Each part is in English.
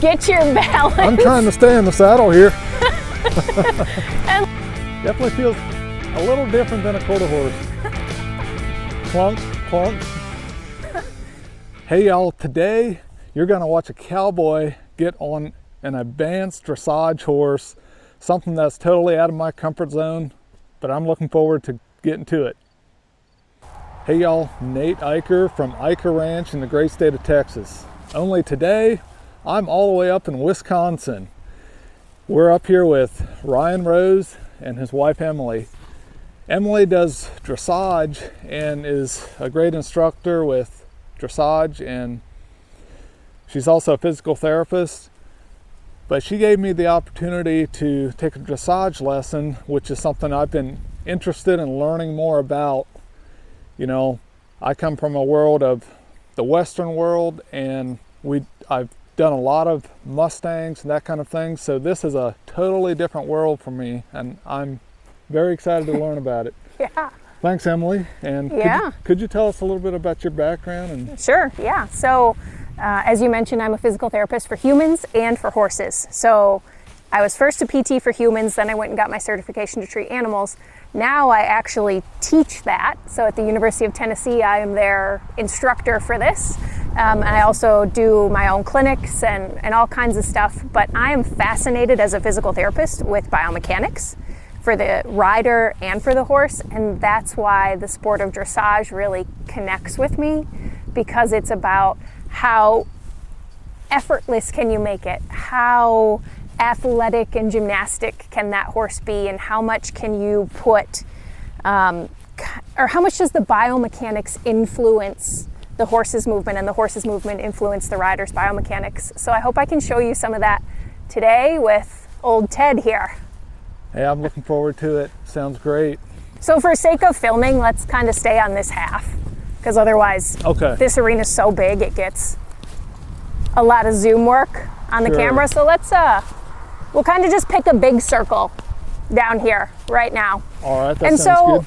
get your balance. I'm trying to stay in the saddle here. Definitely feels a little different than a quarter horse. Clunk, clunk. Hey y'all, today you're gonna watch a cowboy get on an advanced dressage horse, something that's totally out of my comfort zone, but I'm looking forward to getting to it. Hey y'all, Nate Eicher from Eicher Ranch in the great state of Texas. Only today, I'm all the way up in Wisconsin. We're up here with Ryan Rose and his wife Emily. Emily does dressage and is a great instructor with dressage, and she's also a physical therapist. But she gave me the opportunity to take a dressage lesson, which is something I've been interested in learning more about. You know, I come from a world of the Western world, and I've done a lot of Mustangs and that kind of thing. So this is a totally different world for me, and I'm very excited to learn about it. Yeah. Thanks, Emily. And could you tell us a little bit about your background? Sure, yeah. So as you mentioned, I'm a physical therapist for humans and for horses. So I was first a PT for humans, then I went and got my certification to treat animals. Now I actually teach that. So at the University of Tennessee, I am their instructor for this. And I also do my own clinics and all kinds of stuff. But I am fascinated as a physical therapist with biomechanics for the rider and for the horse. And that's why the sport of dressage really connects with me, because it's about how effortless can you make it? How athletic and gymnastic can that horse be, and how much can you put, or how much does the biomechanics influence the horse's movement, and the horse's movement influence the rider's biomechanics? So I hope I can show you some of that today with old Ted here. Hey, I'm looking forward to it. Sounds great. So for sake of filming, let's kind of stay on this half, because otherwise this arena is so big it gets a lot of zoom work on the camera. So let's we'll kind of just pick a big circle down here right now. All right, that sounds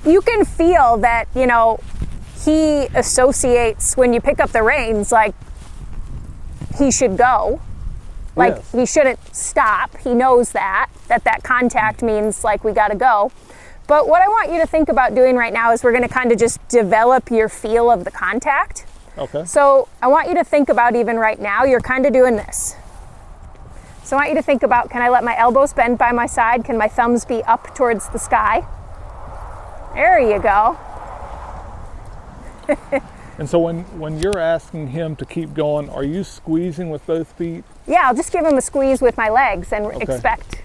good. You can feel that, you know, he associates when you pick up the reins, like he should go, like he shouldn't stop. He knows that contact means like we got to go. But what I want you to think about doing right now is we're going to kind of just develop your feel of the contact. Okay. So I want you to think about, even right now, you're kind of doing this. So I want you to think about, can I let my elbows bend by my side? Can my thumbs be up towards the sky? There you go. And so when you're asking him to keep going, are you squeezing with both feet? Yeah, I'll just give him a squeeze with my legs and expect.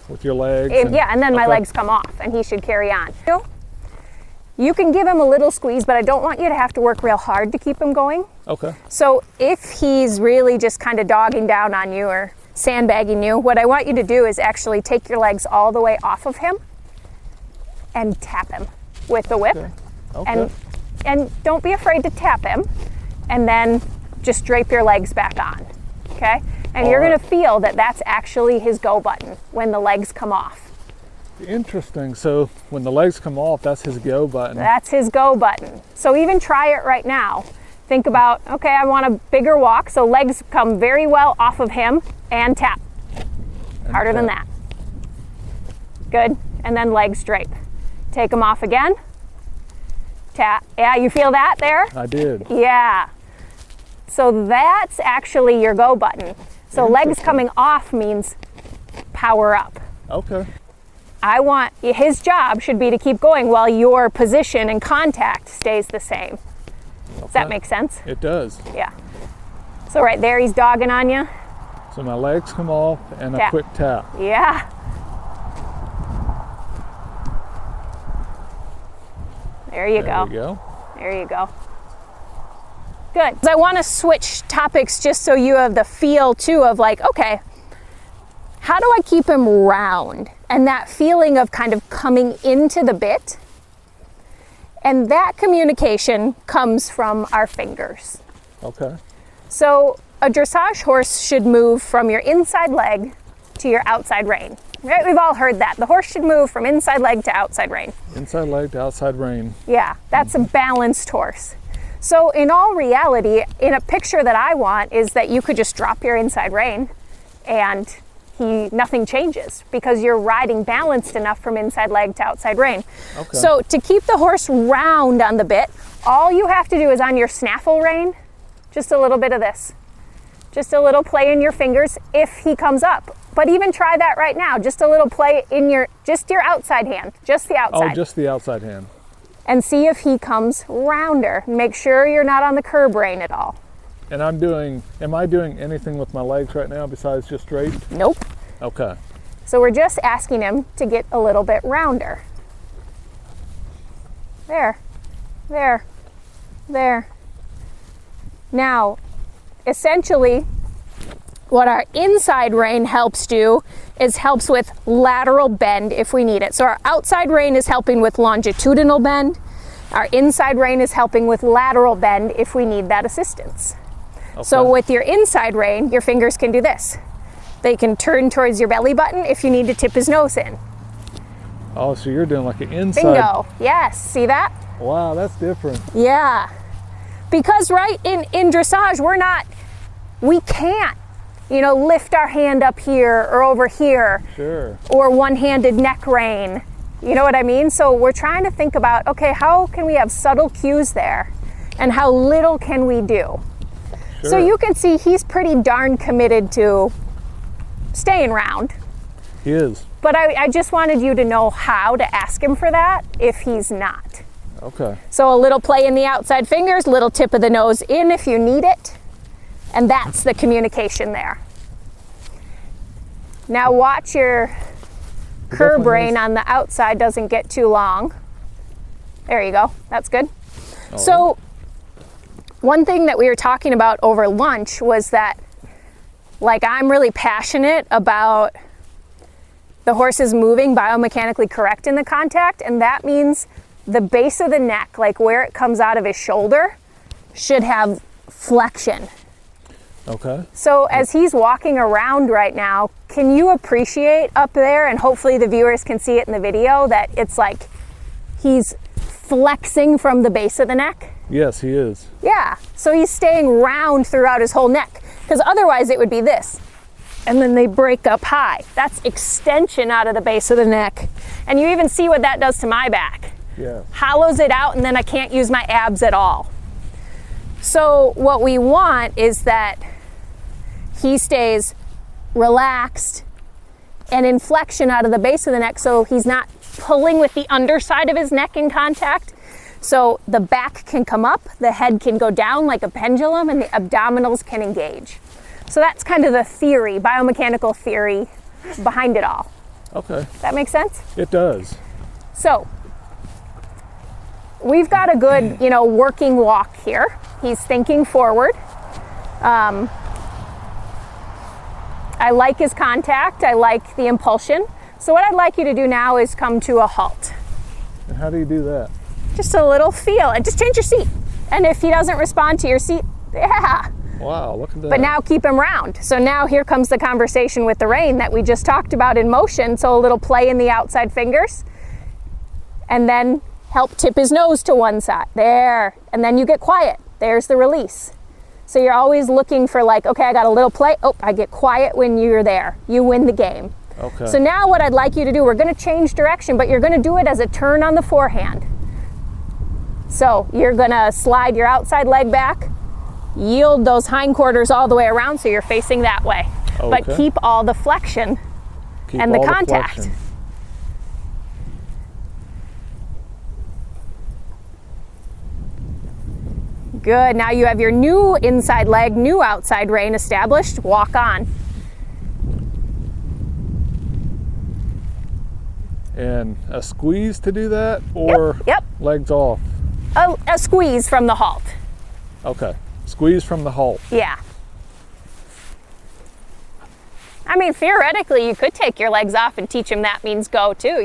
With your legs? And then my legs come off and he should carry on. You can give him a little squeeze, but I don't want you to have to work real hard to keep him going. Okay. So if he's really just kind of dogging down on you or sandbagging you, what I want you to do is actually take your legs all the way off of him and tap him with the whip. Okay. And don't be afraid to tap him, and then just drape your legs back on, okay? And you're gonna feel that that's actually his go button when the legs come off. Interesting. So when the legs come off, that's his go button. That's his go button. So even try it right now. Think about, okay, I want a bigger walk, so legs come very well off of him, and tap. Harder than that. Good. And then legs drape. Take them off again. Tap. Yeah, you feel that there? I did. Yeah. So that's actually your go button. So legs coming off means power up. Okay. His job should be to keep going while your position and contact stays the same. Does that make sense? It does. Yeah. So right there, he's dogging on you. So my legs come off and a quick tap. Yeah. There you go. There you go. Good. I want to switch topics just so you have the feel too of like, okay, how do I keep him round? And that feeling of kind of coming into the bit. And that communication comes from our fingers. Okay. So a dressage horse should move from your inside leg to your outside rein. Right? We've all heard that. The horse should move from inside leg to outside rein. Inside leg to outside rein. Yeah, that's a balanced horse. So in all reality, in a picture that I want is that you could just drop your inside rein and nothing changes because you're riding balanced enough from inside leg to outside rein. Okay. So to keep the horse round on the bit, all you have to do is on your snaffle rein, just a little bit of this. Just a little play in your fingers if he comes up. But even try that right now. Just a little play in just your outside hand, just the outside. Oh, just the outside hand. And see if he comes rounder. Make sure you're not on the curb rein at all. And am I doing anything with my legs right now besides just straight? Nope. Okay. So we're just asking him to get a little bit rounder. There, there, there. Now, essentially, what our inside rein helps do is helps with lateral bend if we need it. So our outside rein is helping with longitudinal bend. Our inside rein is helping with lateral bend if we need that assistance. Okay. So with your inside rein, your fingers can do this. They can turn towards your belly button if you need to tip his nose in. Oh, so you're doing like an inside. Bingo. Yes, see that? Wow, that's different. Yeah. Because right in dressage, we can't, lift our hand up here or over here. Sure. Or one-handed neck rein. You know what I mean? So we're trying to think about, okay, how can we have subtle cues there? And how little can we do? Sure. So you can see he's pretty darn committed to staying round. He is. But I just wanted you to know how to ask him for that if he's not. Okay. So a little play in the outside fingers, little tip of the nose in if you need it. And that's the communication there. Now watch your curb rein on the outside doesn't get too long. There you go. That's good. All So right. one thing that we were talking about over lunch was that, I'm really passionate about the horses moving biomechanically correct in the contact, and that means the base of the neck, like where it comes out of his shoulder, should have flexion. Okay. So as he's walking around right now, can you appreciate up there, and hopefully the viewers can see it in the video, that it's like he's flexing from the base of the neck? Yes, he is. Yeah, so he's staying round throughout his whole neck, because otherwise it would be this. And then they break up high. That's extension out of the base of the neck. And you even see what that does to my back. Yeah. Hollows it out, and then I can't use my abs at all. So what we want is that he stays relaxed and in flexion out of the base of the neck, so he's not pulling with the underside of his neck in contact. So the back can come up, the head can go down like a pendulum, and the abdominals can engage. So that's kind of the theory, biomechanical theory behind it all. Okay. Does that make sense? It does. So we've got a good, working walk here. He's thinking forward. I like his contact. I like the impulsion. So what I'd like you to do now is come to a halt. And how do you do that? Just a little feel, and just change your seat. And if he doesn't respond to your seat, yeah. Wow, look at that. But now keep him round. So now here comes the conversation with the rein that we just talked about in motion. So a little play in the outside fingers, and then help tip his nose to one side. There. And then you get quiet. There's the release. So you're always looking for okay, I got a little play. Oh, I get quiet when you're there. You win the game. Okay. So now what I'd like you to do, we're going to change direction, but you're going to do it as a turn on the forehand. So you're going to slide your outside leg back, yield those hindquarters all the way around so you're facing that way. Okay. But keep all the flexion and the contact. flexion. Good. Now you have your new inside leg, new outside rein established. Walk on. And a squeeze to do that, or Yep. legs off? A squeeze from the halt. Okay. Squeeze from the halt. Yeah. I mean, theoretically, you could take your legs off and teach him that means go too,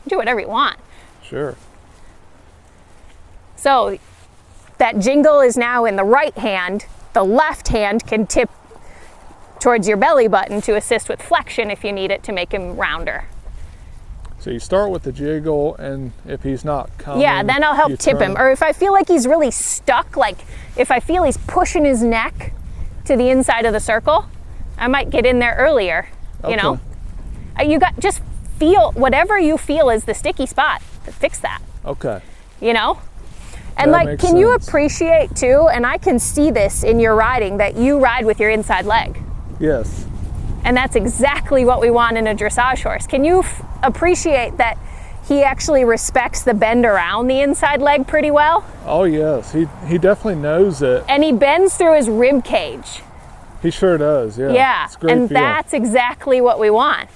Do whatever you want. Sure. So that jingle is now in the right hand. The left hand can tip towards your belly button to assist with flexion if you need it to make him rounder. So you start with the jiggle, and if he's not coming, yeah, then I'll help tip him. Or if I feel like he's really stuck, like if I feel he's pushing his neck to the inside of the circle, I might get in there earlier, you know? You got, just feel, whatever you feel is the sticky spot, fix that. Okay. You know? And that like, can you appreciate too, and I can see this in your riding, that you ride with your inside leg. Yes. And that's exactly what we want in a dressage horse. Can you appreciate that he actually respects the bend around the inside leg pretty well? Oh yes, he definitely knows it. And he bends through his rib cage. He sure does, yeah. Yeah, It's a great and feel. that's exactly what we want.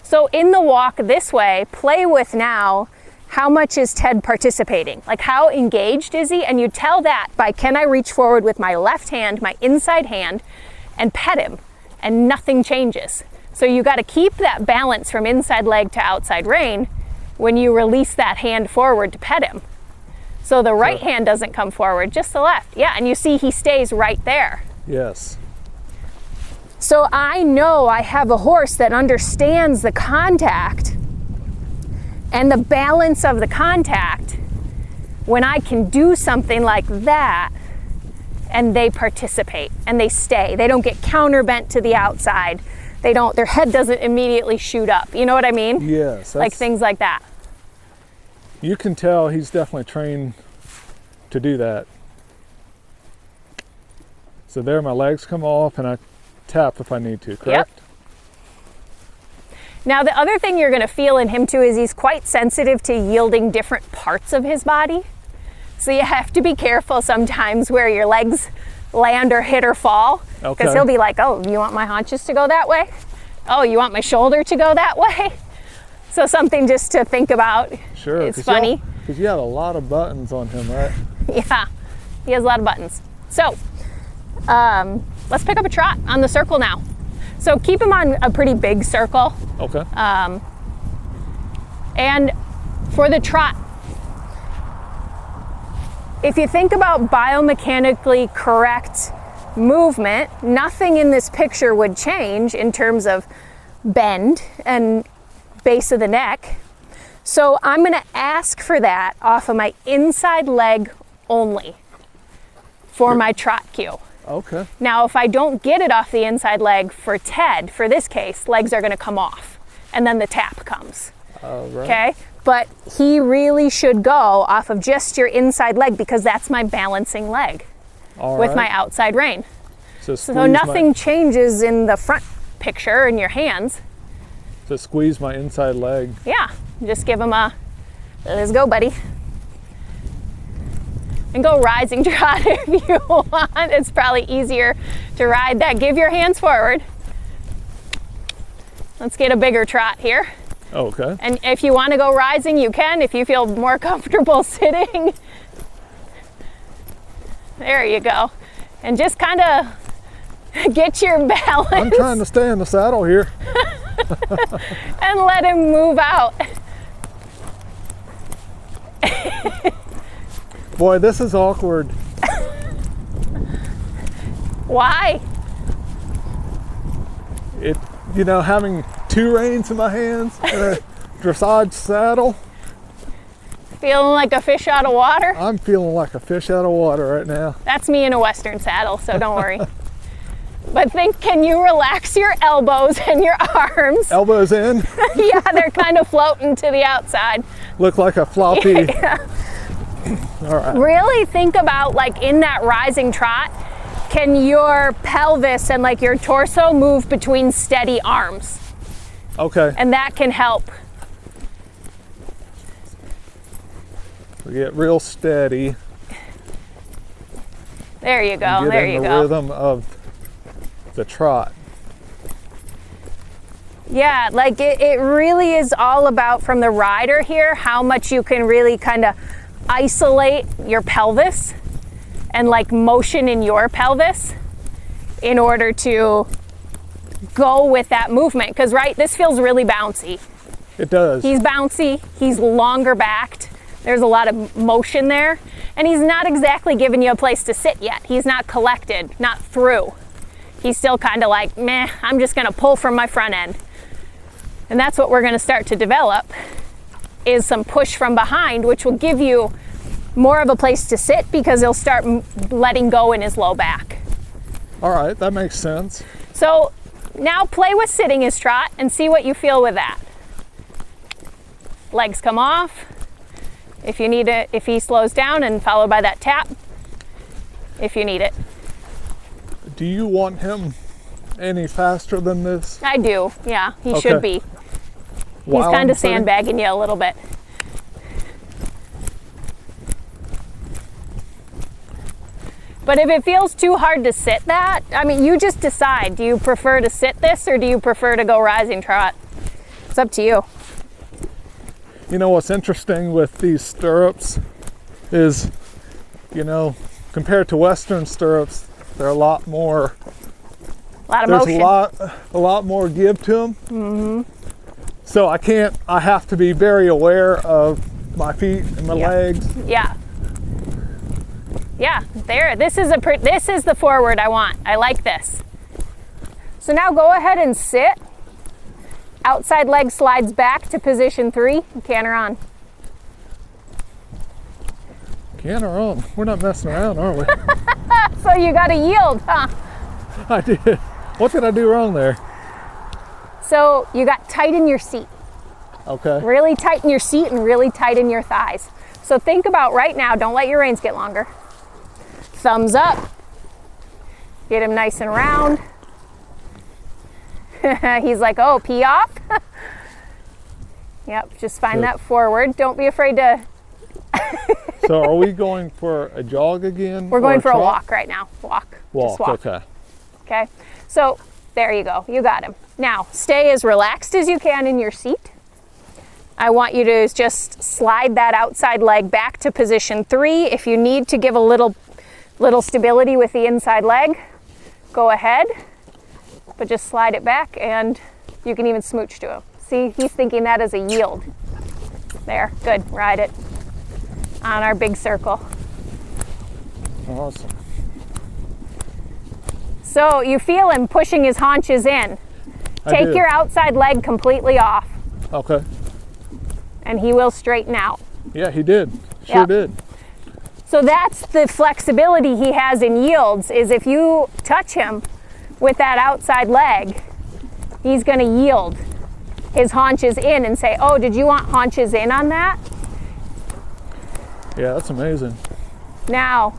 So in the walk this way, play with now, how much is Ted participating? Like, how engaged is he? And you tell that by, can I reach forward with my left hand, my inside hand, and pet him, and nothing changes. So you got to keep that balance from inside leg to outside rein when you release that hand forward to pet him. So the right hand doesn't come forward, just the left. Yeah, and you see he stays right there. Yes. So I know I have a horse that understands the contact and the balance of the contact when I can do something like that, and they participate and they stay. They don't get counterbent to the outside. They don't, their head doesn't immediately shoot up. You know what I mean? Yes. Like things like that. You can tell he's definitely trained to do that. So there, my legs come off and I tap if I need to, correct? Yep. Now the other thing you're gonna feel in him too is he's quite sensitive to yielding different parts of his body. So you have to be careful sometimes where your legs land or hit or fall. Because he'll be like, oh, you want my haunches to go that way? Oh, you want my shoulder to go that way? So something just to think about. Sure. It's funny. Because you have a lot of buttons on him, right? Yeah, he has a lot of buttons. So let's pick up a trot on the circle now. So keep him on a pretty big circle. Okay. And for the trot, if you think about biomechanically correct movement, nothing in this picture would change in terms of bend and base of the neck. So I'm gonna ask for that off of my inside leg only for my trot cue. Okay. Now, if I don't get it off the inside leg for Ted, for this case, legs are gonna come off and then the tap comes. Right. Okay? But he really should go off of just your inside leg because that's my balancing leg with my outside rein. So nothing changes in the front picture in your hands. So squeeze my inside leg. Yeah, just give him a, let's go, buddy. And go rising trot if you want. It's probably easier to ride that. Give your hands forward. Let's get a bigger trot here. Okay. And if you want to go rising, you can. If you feel more comfortable sitting. There you go. And just kind of get your balance. I'm trying to stay in the saddle here. And let him move out. Boy, this is awkward. Why? You know, having two reins in my hands and a dressage saddle. Feeling like a fish out of water? I'm feeling like a fish out of water right now. That's me in a Western saddle, so don't worry. But can you relax your elbows and your arms? Elbows in. Yeah, they're kind of floating to the outside. Look like a floppy. Yeah. All right. Really think about, like, in that rising trot, can your pelvis and like your torso move between steady arms? Okay. And that can help. We get real steady. There you go. Get There in you the go. rhythm of the trot. Yeah, like it really is all about, from the rider here, how much you can really kind of isolate your pelvis and like motion in your pelvis in order to go with that movement. Because this feels really bouncy. It does. He's bouncy, he's longer backed, there's a lot of motion there, and he's not exactly giving you a place to sit yet. He's not collected, not through. He's still kind of like, meh, I'm just gonna pull from my front end. And that's what we're going to start to develop, is some push from behind, which will give you more of a place to sit because he'll start letting go in his low back. All right, that makes sense. So now play with sitting his trot and see what you feel with that. Legs come off. If you need it, if he slows down, and followed by that tap if you need it. Do you want him any faster than this? I do, yeah, he Okay. should be. He's kind of sandbagging you a little bit. But if it feels too hard to sit that, I mean, you just decide. Do you prefer to sit this or do you prefer to go rising trot? It's up to you. You know what's interesting with these stirrups is, you know, compared to Western stirrups, they're a lot more. A lot of There's motion. a lot more give to them. Mm-hmm. So I have to be very aware of my feet and my legs. Yeah. Yeah, there, this is the forward I want. I like this. So now go ahead and sit. Outside leg slides back to position 3, canter on. Canter on. We're not messing around, are we? So you gotta yield, huh? I did. What did I do wrong there? So you got tight in your seat. Okay. Really tight in your seat and really tight in your thighs. So think about right now, don't let your reins get longer. Thumbs up. Get him nice and round. He's like, oh, pee off? Yep, just find that forward. Don't be afraid to... So are we going for a jog again? We're going for a trot? walk right now. Walk. Just walk. Okay. Okay, so there you go. You got him. Now, stay as relaxed as you can in your seat. I want you to just slide that outside leg back to position 3. If you need to give a little stability with the inside leg, go ahead. But just slide it back and you can even smooch to him. See, he's thinking that as a yield. There, good, ride it on our big circle. Awesome. So you feel him pushing his haunches in. Take your outside leg completely off Okay. and he will straighten out. Yeah, he did. Sure Yep. did. So that's the flexibility he has in yields, is if you touch him with that outside leg, he's going to yield his haunches in and say, oh, did you want haunches in on that? Yeah, that's amazing. Now,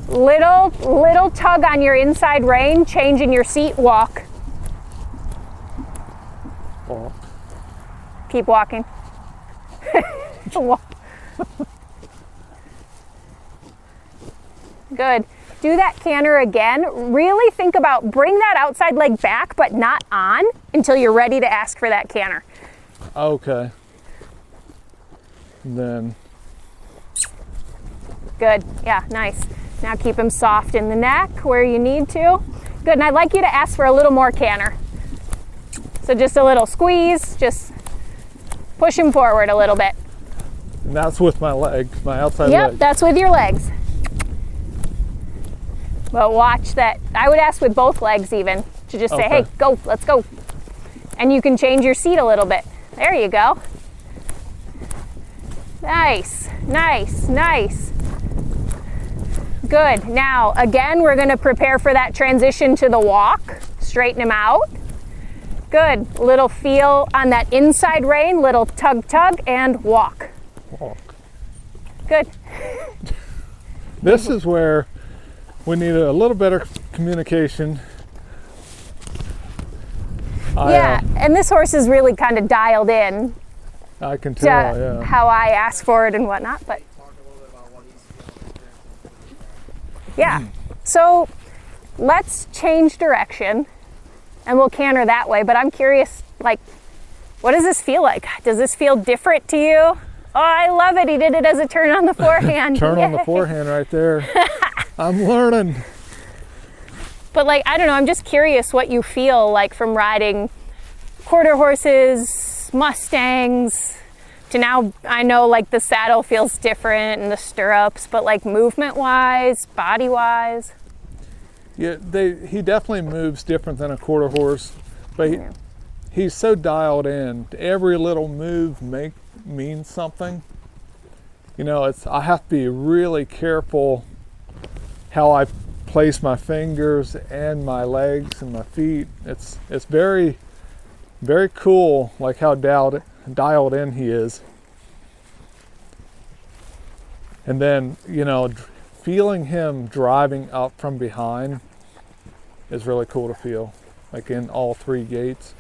little tug on your inside rein, change in your seat, walk. Walk. Keep walking. Walk. Good. Do that canter again. Really think about, bring that outside leg back, but not on until you're ready to ask for that canter. Okay. And then. Good. Yeah, nice. Now keep him soft in the neck where you need to. Good. And I'd like you to ask for a little more canter. So just a little squeeze, just push him forward a little bit. And that's with my leg, my outside Yep, leg. that's with your legs. But watch that. I would ask with both legs even, to just say, Okay. hey, go, let's go. And you can change your seat a little bit. There you go. Nice, nice, nice. Good. Now, again, we're going to prepare for that transition to the walk. Straighten him out. Good. Little feel on that inside rein, little tug, tug, and walk. Walk. Good. This is where we need a little better communication. Yeah, and this horse is really kind of dialed in I can to tell, yeah. how I ask for it and whatnot, but yeah. So let's change direction and we'll canter that way, but I'm curious, like, what does this feel like? Does this feel different to you? Oh, I love it. He did it as a turn on the forehand. Turn on the Yay. forehand right there. I'm learning. But like, I don't know, I'm just curious what you feel like from riding quarter horses, Mustangs, to now I know like the saddle feels different and the stirrups, but like movement wise, body wise. Yeah, he definitely moves different than a quarter horse, but he's so dialed in. Every little move means something. You know, I have to be really careful how I place my fingers and my legs and my feet. It's very, very cool, like how dialed in he is. And then, you know, feeling him driving up from behind is really cool to feel, like in all 3 gates.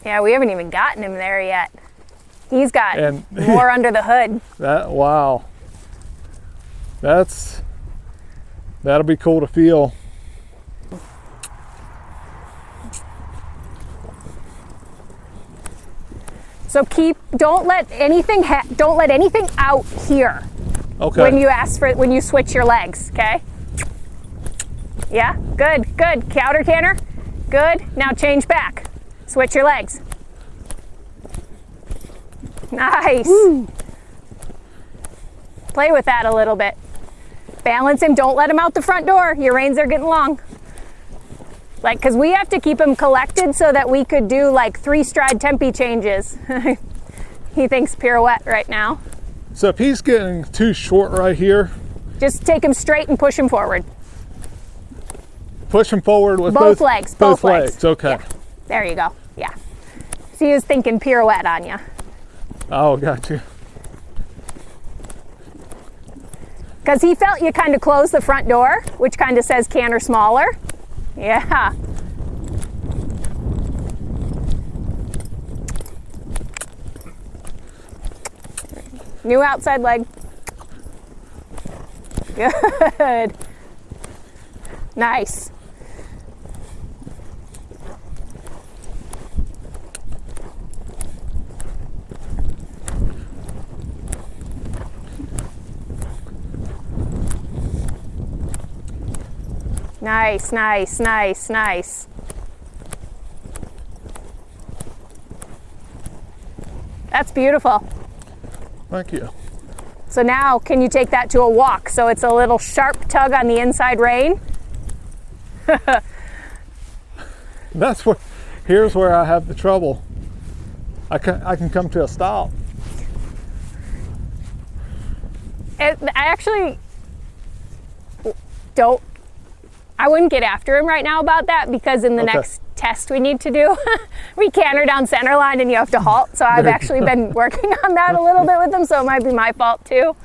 Yeah, we haven't even gotten him there yet. He's got And more under the hood. Wow. That'll be cool to feel. So don't let anything out here. Okay. When you switch your legs, okay? Yeah, good. Outer canter, good. Now change back. Switch your legs. Nice. Woo. Play with that a little bit. Balance him, don't let him out the front door. Your reins are getting long. Like, cause we have to keep him collected so that we could do like 3 stride tempi changes. He thinks pirouette right now. So if he's getting too short right here, just take him straight and push him forward. Push him forward with both legs. Both legs. Okay. Yeah. There you go. Yeah. So he was thinking pirouette on you. Oh, got you. Because he felt you kind of close the front door, which kind of says canter smaller. Yeah. New outside leg. Good. Nice. Nice, nice, nice, nice. That's beautiful. Thank you. So now, can you take that to a walk? So it's a little sharp tug on the inside rein. Here's where I have the trouble. I can come to a stop. I actually I wouldn't get after him right now about that, because in the next test we need to do, we canter down center line and you have to halt. So I've actually been working on that a little bit with him, so it might be my fault too.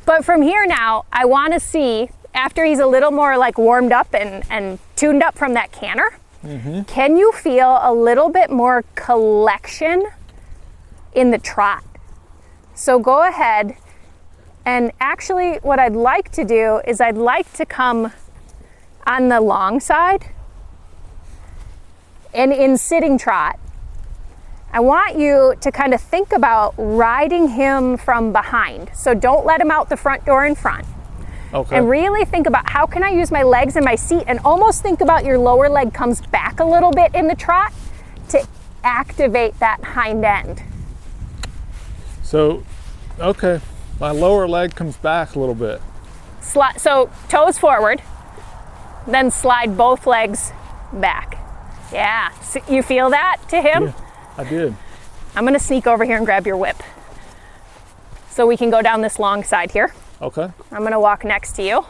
But from here now, I want to see, after he's a little more like warmed up and tuned up from that canter, can you feel a little bit more collection in the trot? So go ahead, and actually what I'd like to do is I'd like to come on the long side, and in sitting trot, I want you to kind of think about riding him from behind. So don't let him out the front door in front. Okay. And really think about, how can I use my legs and my seat, and almost think about your lower leg comes back a little bit in the trot to activate that hind end. So, okay, my lower leg comes back a little bit. So toes forward, then slide both legs back. Yeah, so you feel that to him? Yeah, I did. I'm gonna sneak over here and grab your whip so we can go down this long side here. Okay. I'm gonna walk next to you.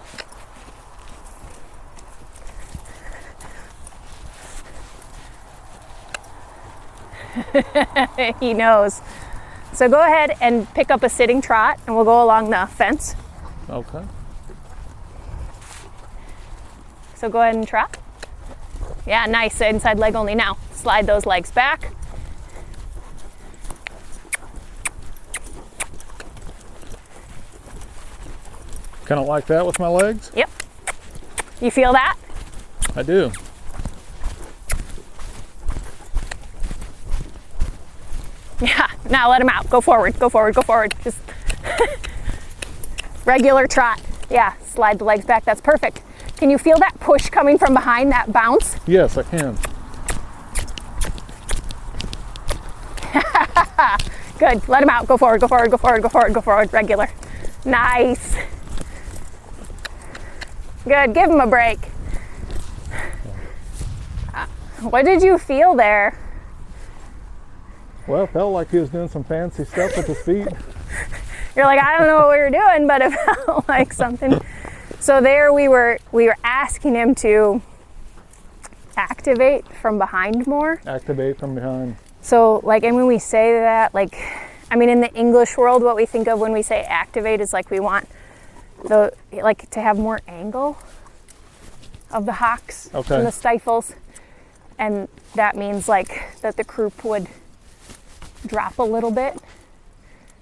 He knows. So go ahead and pick up a sitting trot and we'll go along the fence. Okay. So go ahead and trot. Yeah, nice. Inside leg only now. Slide those legs back. Kind of like that with my legs? Yep. You feel that? I do. Yeah, now let him out. Go forward, go forward, go forward. Just regular trot. Yeah, slide the legs back. That's perfect. Can you feel that push coming from behind, that bounce? Yes, I can. Good. Let him out. Go forward, go forward, go forward, go forward, go forward. Regular. Nice. Good. Give him a break. What did you feel there? Well, it felt like he was doing some fancy stuff with his feet. You're like, I don't know what we were doing, but it felt like something. So there we were asking him to activate from behind more. Activate from behind. So like, and when we say that, like, I mean, in the English world, what we think of when we say activate is like we want to have more angle of the hocks Okay. and the stifles. And that means like that the croup would drop a little bit.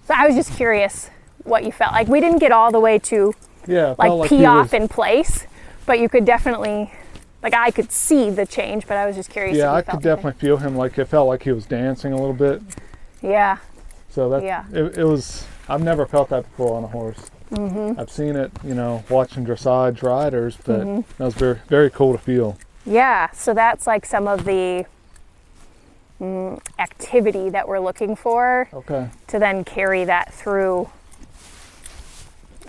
So I was just curious what you felt like. We didn't get all the way to Yeah, like pee off in place, but you could definitely, like I could see the change, but I was just curious. Yeah, if you I felt could definitely feel him, like it felt like he was dancing a little bit. Yeah. So that Yeah. it was, I've never felt that before on a horse. Mm-hmm. I've seen it, you know, watching dressage riders, but that was very, very cool to feel. Yeah, so that's like some of the activity that we're looking for Okay. to then carry that through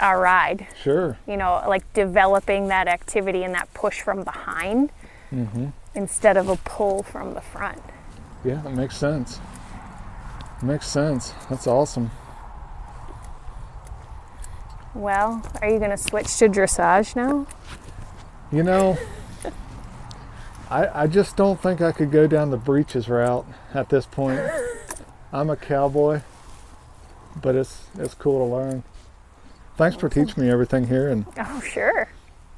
our ride. Sure. You know, like developing that activity and that push from behind instead of a pull from the front. Yeah, that makes sense. Makes sense. That's awesome. Well, are you going to switch to dressage now? You know, I just don't think I could go down the breeches route at this point. I'm a cowboy, but it's cool to learn. Thanks for teaching me everything here. And Oh, sure.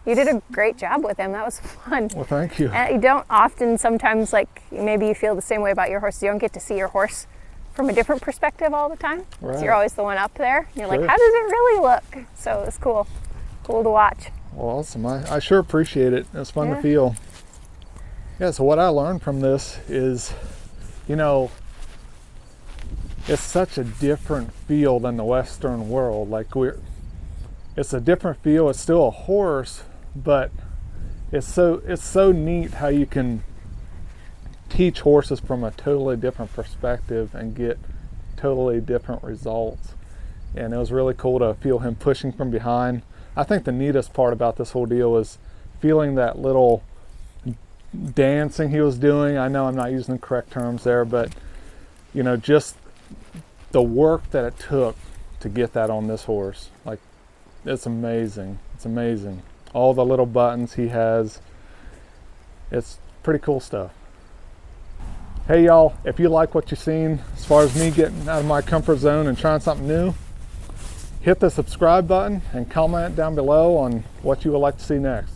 You did a great job with him. That was fun. well, thank you. And you don't often, sometimes, like maybe you feel the same way about your horse. You don't get to see your horse from a different perspective all the time. Right. So you're always the one up there. And you're Sure. like, how does it really look? So it's cool. Cool to watch. Well, awesome. I sure appreciate it. It's fun Yeah. to feel. Yeah, so what I learned from this is, you know, it's such a different feel than the Western world. Like it's a different feel. It's still a horse, but it's so neat how you can teach horses from a totally different perspective and get totally different results. And it was really cool to feel him pushing from behind. I think the neatest part about this whole deal was feeling that little dancing he was doing. I know I'm not using the correct terms there, but you know, just the work that it took to get that on this horse. Like, it's amazing. It's amazing. All the little buttons he has. It's pretty cool stuff. Hey y'all, if you like what you've seen as far as me getting out of my comfort zone and trying something new, hit the subscribe button and comment down below on what you would like to see next.